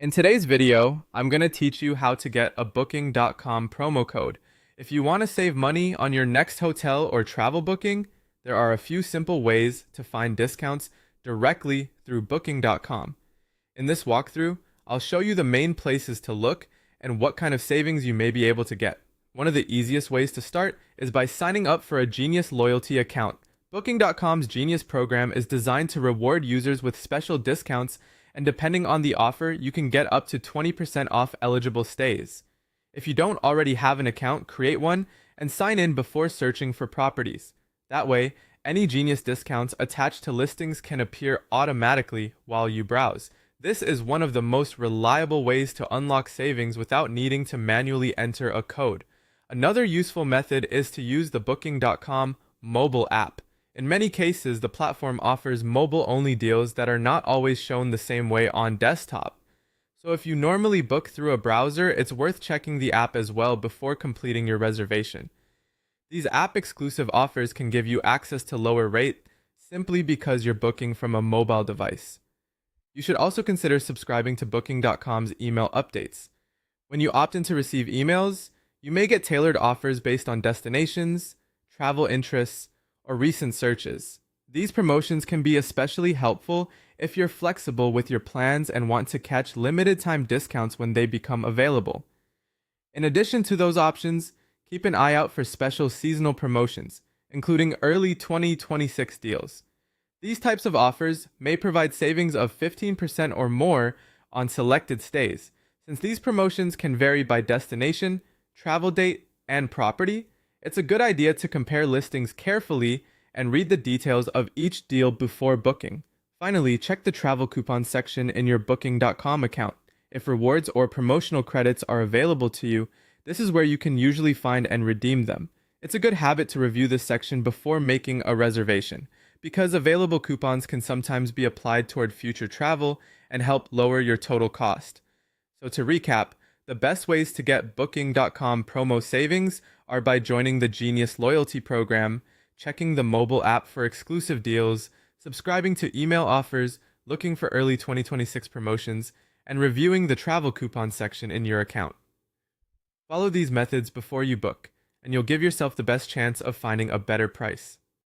In today's video, I'm going to teach you how to get a Booking.com promo code. If you want to save money on your next hotel or travel booking, there are a few simple ways to find discounts directly through Booking.com. In this walkthrough, I'll show you the main places to look and what kind of savings you may be able to get. One of the easiest ways to start is by signing up for a Genius loyalty account. Booking.com's Genius program is designed to reward users with special discounts, and depending on the offer, you can get up to 20% off eligible stays. If you don't already have an account, create one and sign in before searching for properties. That way, any Genius discounts attached to listings can appear automatically while you browse. This is one of the most reliable ways to unlock savings without needing to manually enter a code. Another useful method is to use the Booking.com mobile app. In many cases, the platform offers mobile-only deals that are not always shown the same way on desktop. So if you normally book through a browser, it's worth checking the app as well before completing your reservation. These app-exclusive offers can give you access to lower rate simply because you're booking from a mobile device. You should also consider subscribing to Booking.com's email updates. When you opt in to receive emails, you may get tailored offers based on destinations, travel interests, or recent searches. These promotions can be especially helpful if you're flexible with your plans and want to catch limited time discounts when they become available. In addition to those options, keep an eye out for special seasonal promotions, including early 2026 deals. These types of offers may provide savings of 15% or more on selected stays. Since these promotions can vary by destination, travel date, and property, it's a good idea to compare listings carefully and read the details of each deal before booking. Finally, check the travel coupon section in your Booking.com account. If rewards or promotional credits are available to you, this is where you can usually find and redeem them. It's a good habit to review this section before making a reservation, because available coupons can sometimes be applied toward future travel and help lower your total cost. So to recap, the best ways to get Booking.com promo savings are by joining the Genius loyalty program, checking the mobile app for exclusive deals, subscribing to email offers, looking for early 2026 promotions, and reviewing the travel coupon section in your account. Follow these methods before you book, and you'll give yourself the best chance of finding a better price.